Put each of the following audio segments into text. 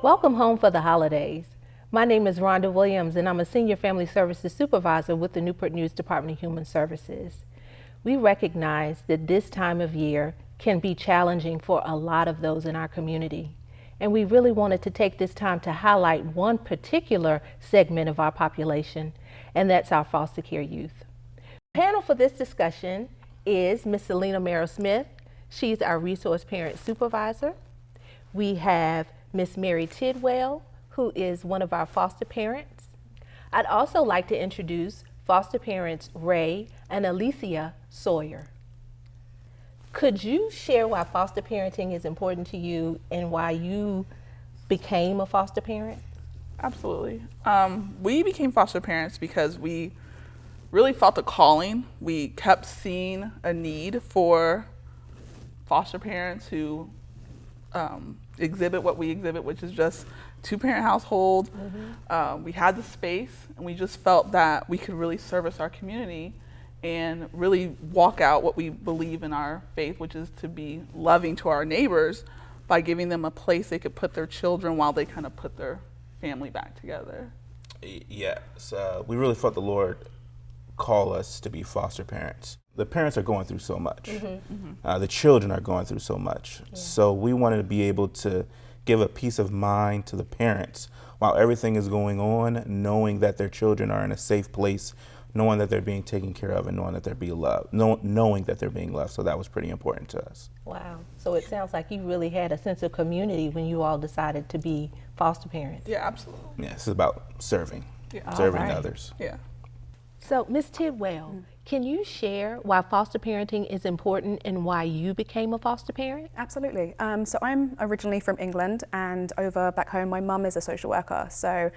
Welcome home for the holidays. My name is Rhonda Williams and I'm a Senior Family Services Supervisor with the Newport News Department of Human Services. We recognize that this time of year can be challenging for a lot of those in our community. And we really wanted to take this time to highlight one particular segment of our population, and that's our foster care youth. The panel for this discussion is Ms. Selena Marrow-Smith. She's our Resource Parent Supervisor. We have Ms. Mary Tidwell, who is one of our foster parents. I'd also like to introduce foster parents Ray and Alicia Sawyer. Could you share why foster parenting is important to you and why you became a foster parent? Absolutely. We became foster parents because we really felt a calling. We kept seeing a need for foster parents who exhibit what we exhibit, which is just two-parent household. We had the space, and we just felt that we could really service our community and really walk out what we believe in our faith, which is to be loving to our neighbors by giving them a place they could put their children while they kind of put their family back together. Yes, we really felt the Lord call us to be foster parents. The parents are going through so much. The children are going through so much. Yeah. So we wanted to be able to give a peace of mind to the parents while everything is going on, knowing that their children are in a safe place, knowing that they're being taken care of, and knowing that they're being loved, knowing that they're being loved. So that was pretty important to us. Wow. So it sounds like you really had a sense of community when you all decided to be foster parents. Yeah, absolutely. Yeah, it's about serving, serving others. Yeah. So, Ms. Tidwell, can you share why foster parenting is important and why you became a foster parent? Absolutely. So I'm originally from England, and over back home, my mum is a social worker. So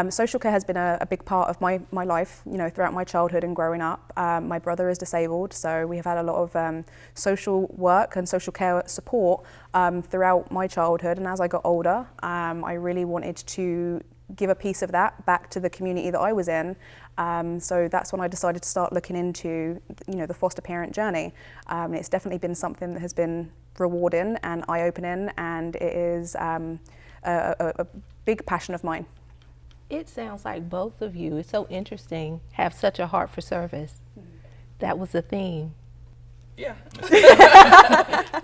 social care has been a big part of my life, you know, throughout my childhood and growing up. My brother is disabled, so we have had a lot of social work and social care support throughout my childhood. And as I got older, I really wanted to give a piece of that back to the community that I was in. So that's when I decided to start looking into, you know, the foster parent journey. It's definitely been something that has been rewarding and eye-opening, and it is a big passion of mine. It sounds like both of you, it's so interesting, have such a heart for service. That was the theme. Yeah.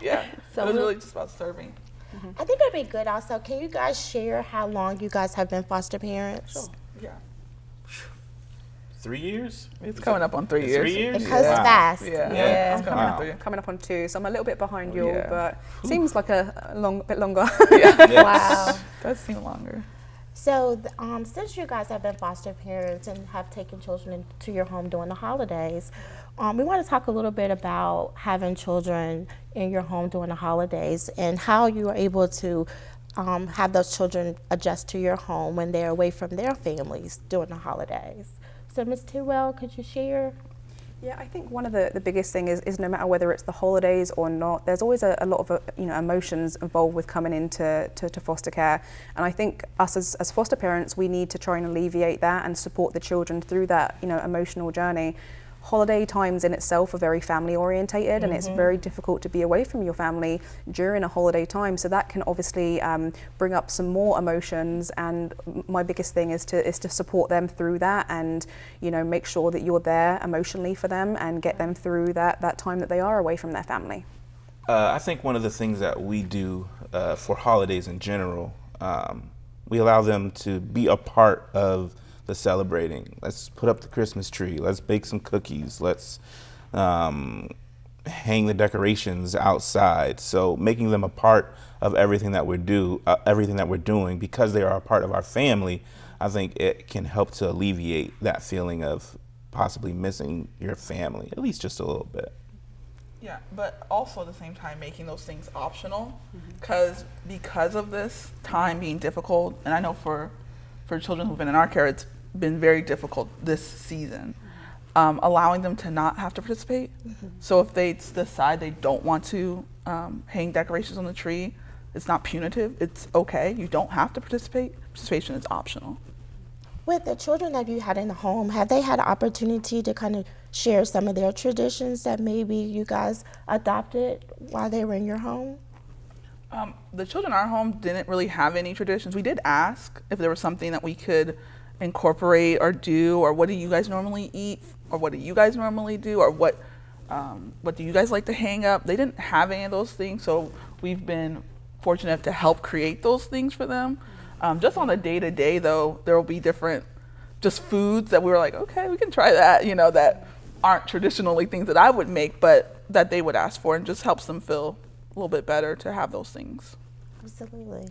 Yeah. So it was really just about serving. I think it'd be good also. Can you guys share how long you guys have been foster parents? Sure. Yeah. 3 years? It's coming up on 3 years. 3 years? It goes fast. Yeah. It's coming up 3 years. Coming up on 2, so I'm a little bit behind you all, but seems like a bit longer. Wow. Does seem longer. So since you guys have been foster parents and have taken children into your home during the holidays, we want to talk a little bit about having children in your home during the holidays and how you are able to have those children adjust to your home when they're away from their families during the holidays. So Ms. Tidwell, could you share? Yeah, I think one of the biggest thing is no matter whether it's the holidays or not, there's always a lot of emotions involved with coming into to foster care. And I think us as foster parents, we need to try and alleviate that and support the children through that, you know, emotional journey. Holiday times in itself are very family orientated, and it's very difficult to be away from your family during a holiday time. So that can obviously bring up some more emotions. And my biggest thing is to support them through that, and you know, make sure that you're there emotionally for them and get them through that time that they are away from their family. I think one of the things that we do for holidays in general, we allow them to be a part of the celebrating. Let's put up the Christmas tree. Let's bake some cookies. Let's hang the decorations outside. So making them a part of everything that we're doing, because they are a part of our family, I think it can help to alleviate that feeling of possibly missing your family, at least just a little bit. Yeah, but also at the same time making those things optional, because of this time being difficult, and I know for children who've been in our care, it's been very difficult this season, allowing them to not have to participate. So if they decide they don't want to hang decorations on the tree, it's not punitive, it's okay, you don't have to participate. Participation is optional. With the children that you had in the home, have they had an opportunity to kind of share some of their traditions that maybe you guys adopted while they were in your home? The children in our home didn't really have any traditions. We did ask if there was something that we could incorporate or do, or what do you guys normally eat, or what do you guys normally do, or what do you guys like to hang up? They didn't have any of those things, so we've been fortunate to help create those things for them. Just on a day-to-day, though, there will be different just foods that we were like, okay, we can try that, that aren't traditionally things that I would make, but that they would ask for, and just helps them feel a little bit better to have those things. Absolutely.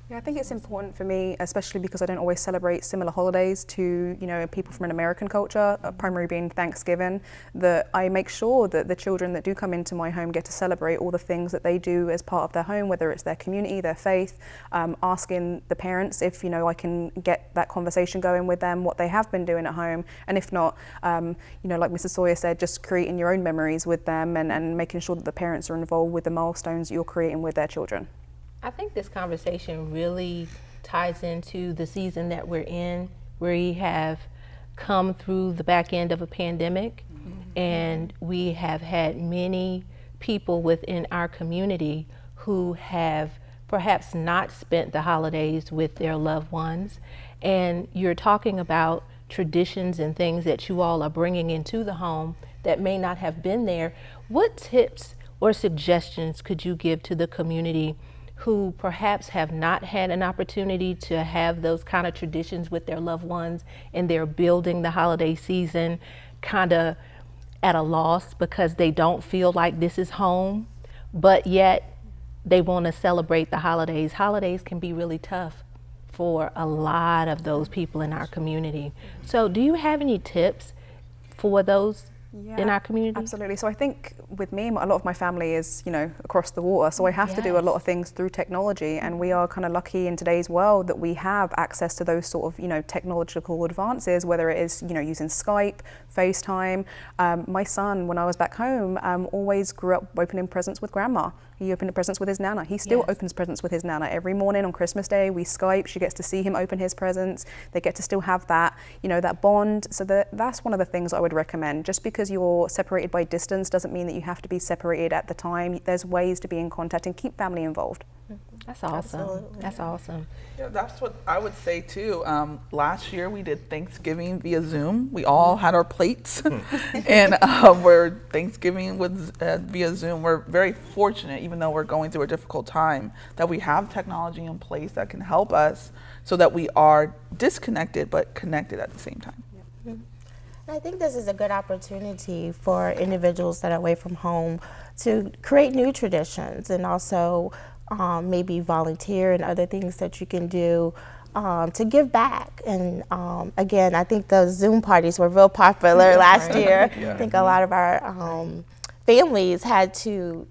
Yeah, I think it's important for me, especially because I don't always celebrate similar holidays to, people from an American culture, primarily being Thanksgiving, that I make sure that the children that do come into my home get to celebrate all the things that they do as part of their home, whether it's their community, their faith, asking the parents if, I can get that conversation going with them, what they have been doing at home, and if not, like Mrs. Sawyer said, just creating your own memories with them and making sure that the parents are involved with the milestones you're creating with their children. I think this conversation really ties into the season that we're in. We have come through the back end of a pandemic, and we have had many people within our community who have perhaps not spent the holidays with their loved ones. And you're talking about traditions and things that you all are bringing into the home that may not have been there. What tips or suggestions could you give to the community who perhaps have not had an opportunity to have those kind of traditions with their loved ones, and they're building the holiday season kind of at a loss because they don't feel like this is home, but yet they want to celebrate the holidays? Holidays can be really tough for a lot of those people in our community. So do you have any tips for those in our community? Absolutely. So I think with me, a lot of my family is, across the water. So I have to do a lot of things through technology, and we are kind of lucky in today's world that we have access to those sort of, technological advances, whether it is, using Skype, FaceTime. My son, when I was back home, always grew up opening presents with grandma. He opened presents with his nana. He still opens presents with his nana. Every morning on Christmas Day, we Skype. She gets to see him open his presents. They get to still have that, that bond. So that's one of the things I would recommend. Just because you're separated by distance doesn't mean that you have to be separated at the time. There's ways to be in contact and keep family involved. That's awesome. Absolutely. That's awesome. Yeah, that's what I would say too. Last year we did Thanksgiving via Zoom. We all had our plates, and we're Thanksgiving with via Zoom. We're very fortunate, even though we're going through a difficult time, that we have technology in place that can help us so that we are disconnected but connected at the same time. And I think this is a good opportunity for individuals that are away from home to create new traditions, and also maybe volunteer and other things that you can do to give back. And again, I think the Zoom parties were real popular last year. I think a lot of our families had to,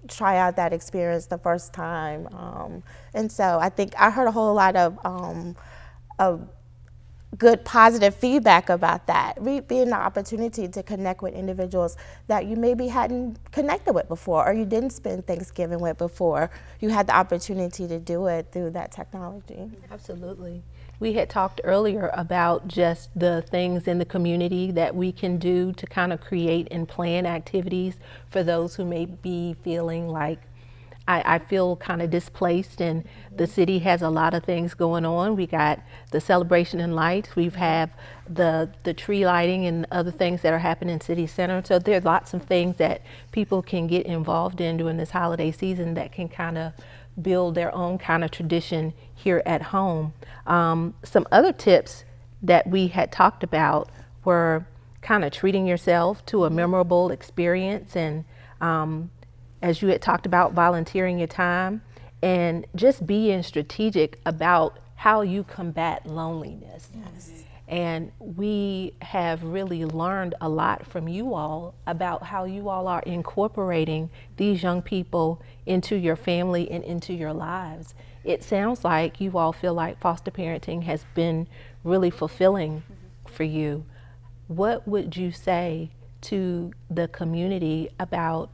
try out that experience the first time. And so I think I heard a whole lot of good positive feedback about that, being the opportunity to connect with individuals that you maybe hadn't connected with before, or you didn't spend Thanksgiving with before. You had the opportunity to do it through that technology. Absolutely. We had talked earlier about just the things in the community that we can do to kind of create and plan activities for those who may be feeling like, I feel kind of displaced, and the city has a lot of things going on. We got the celebration and lights. We've have the tree lighting and other things that are happening in City Center. So there are lots of things that people can get involved in during this holiday season that can kind of build their own kind of tradition here at home. Some other tips that we had talked about were kind of treating yourself to a memorable experience, and as you had talked about, volunteering your time, and just being strategic about how you combat loneliness. Yes. And we have really learned a lot from you all about how you all are incorporating these young people into your family and into your lives. It sounds like you all feel like foster parenting has been really fulfilling for you. What would you say to the community about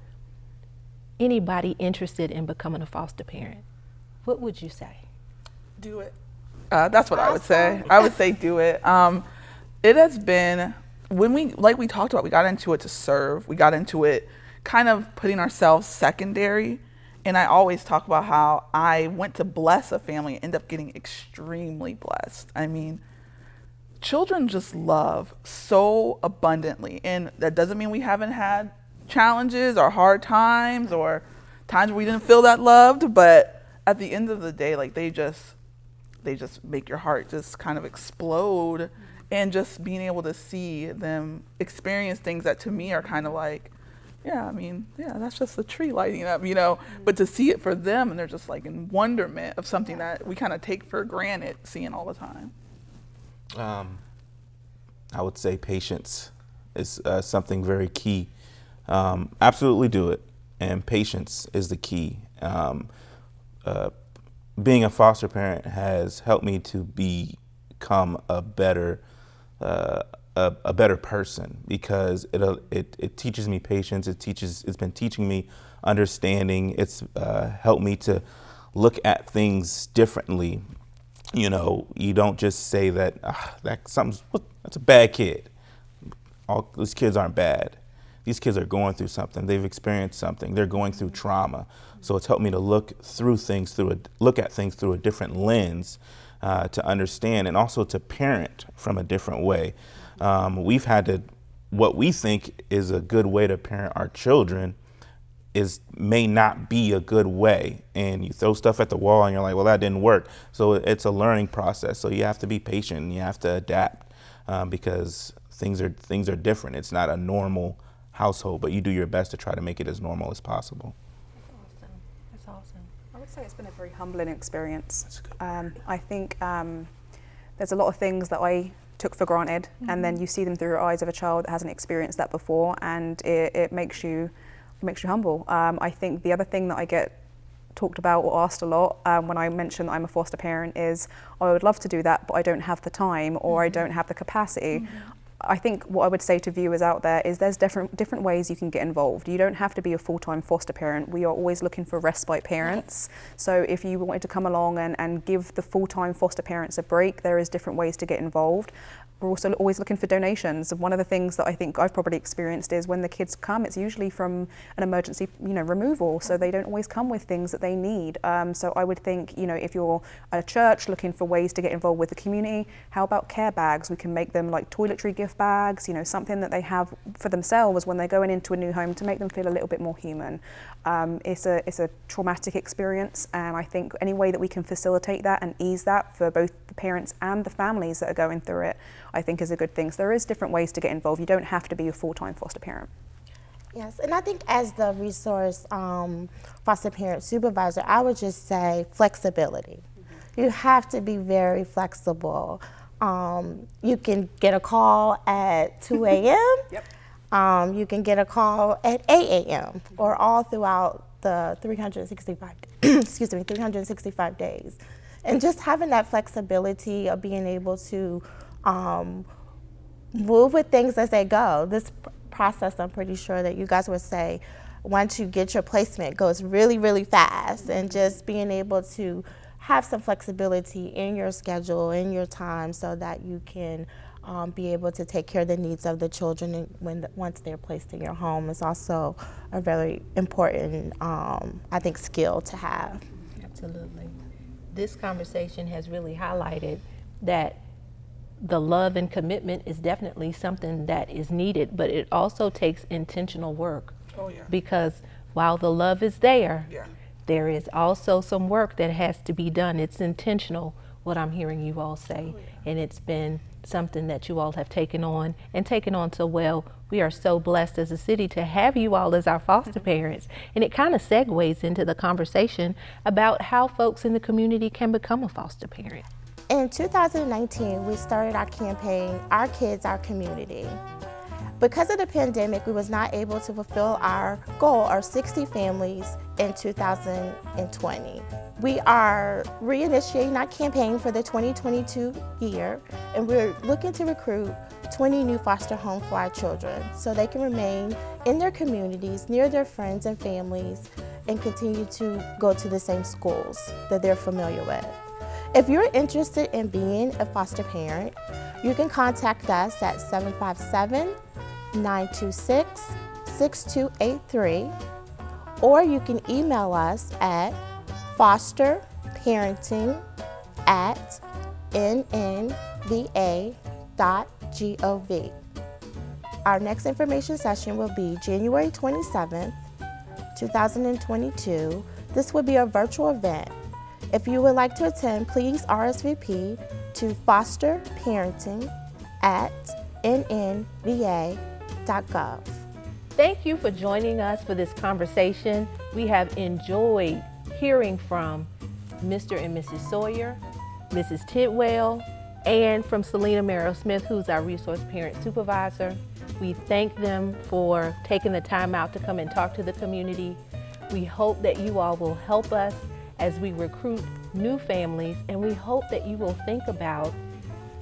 anybody interested in becoming a foster parent? What would you say? Do it. That's what I would say. I would say do it. It has been, when we talked about, we got into it to serve. We got into it kind of putting ourselves secondary, And I always talk about how I went to bless a family and ended up getting extremely blessed. I mean, children just love so abundantly. And that doesn't mean we haven't had challenges or hard times or times where we didn't feel that loved, but at the end of the day, like they just make your heart just kind of explode. And just being able to see them experience things that to me are kind of like, yeah, I mean, yeah, that's just the tree lighting up, you know, but to see it for them and they're just like in wonderment of something that we kind of take for granted seeing all the time. I would say patience is something very key. Absolutely do it. And patience is the key. Being a foster parent has helped me to become a better person, because it teaches me patience. It's been teaching me understanding. It's helped me to look at things differently. You know, you don't just say that that's a bad kid. All these kids aren't bad. These kids are going through something. They've experienced something. They're going through trauma. So it's helped me to look at things through a different lens, to understand, and also to parent from a different way. We've had to, what we think is a good way to parent our children may not be a good way. And you throw stuff at the wall and you're like, well, that didn't work. So it's a learning process. So you have to be patient and you have to adapt, because things are different. It's not a normal household, but you do your best to try to make it as normal as possible. That's awesome. I would say it's been a very humbling experience. That's good. I think there's a lot of things that I took for granted, and then you see them through the eyes of a child that hasn't experienced that before, and it makes you humble. I think the other thing that I get talked about or asked a lot when I mention that I'm a foster parent is, I would love to do that, but I don't have the time, or I don't have the capacity. I think what I would say to viewers out there is there's different ways you can get involved. You don't have to be a full-time foster parent. We are always looking for respite parents. So if you wanted to come along and give the full-time foster parents a break, there is different ways to get involved. We're also always looking for donations. One of the things that I think I've probably experienced is when the kids come, it's usually from an emergency, removal. So they don't always come with things that they need. So I would think, if you're a church looking for ways to get involved with the community, how about care bags? We can make them like toiletry gift bags, something that they have for themselves when they're going into a new home to make them feel a little bit more human. It's a traumatic experience, and I think any way that we can facilitate that and ease that for both the parents and the families that are going through it, I think is a good thing. So there is different ways to get involved. You don't have to be a full-time foster parent. Yes, and I think as the resource foster parent supervisor, I would just say flexibility. You have to be very flexible. You can get a call at 2 a.m. Yep. You can get a call at 8 a.m. or all throughout the 365 days. And just having that flexibility of being able to move with things as they go. This process, I'm pretty sure that you guys would say, once you get your placement, goes really, really fast. And just being able to have some flexibility in your schedule, in your time, so that you can be able to take care of the needs of the children once they're placed in your home is also a very important, I think, skill to have. Absolutely. This conversation has really highlighted that the love and commitment is definitely something that is needed, but it also takes intentional work. Oh, yeah. Because while the love is there, Yeah. there is also some work that has to be done. It's intentional, what I'm hearing you all say. Oh, yeah. And it's been something that you all have taken on so well. We are so blessed as a city to have you all as our foster parents. And it kind of segues into the conversation about how folks in the community can become a foster parent. In 2019, we started our campaign, Our Kids, Our Community. Because of the pandemic, we was not able to fulfill our goal, our 60 families, in 2020. We are reinitiating our campaign for the 2022 year, and we're looking to recruit 20 new foster homes for our children so they can remain in their communities, near their friends and families, and continue to go to the same schools that they're familiar with. If you're interested in being a foster parent, you can contact us at 757-926-6283, or you can email us at fosterparenting@nnva.gov. Our next information session will be January 27th, 2022. This will be a virtual event. If you would like to attend, please RSVP to fosterparenting@nnva.gov. Thank you for joining us for this conversation. We have enjoyed hearing from Mr. and Mrs. Sawyer, Mrs. Tidwell, and from Selena Marrow-Smith, who's our resource parent supervisor. We thank them for taking the time out to come and talk to the community. We hope that you all will help us as we recruit new families, and we hope that you will think about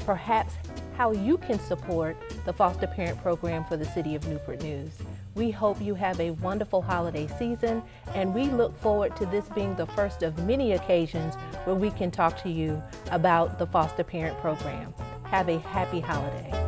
perhaps how you can support the foster parent program for the City of Newport News. We hope you have a wonderful holiday season, and we look forward to this being the first of many occasions where we can talk to you about the foster parent program. Have a happy holiday.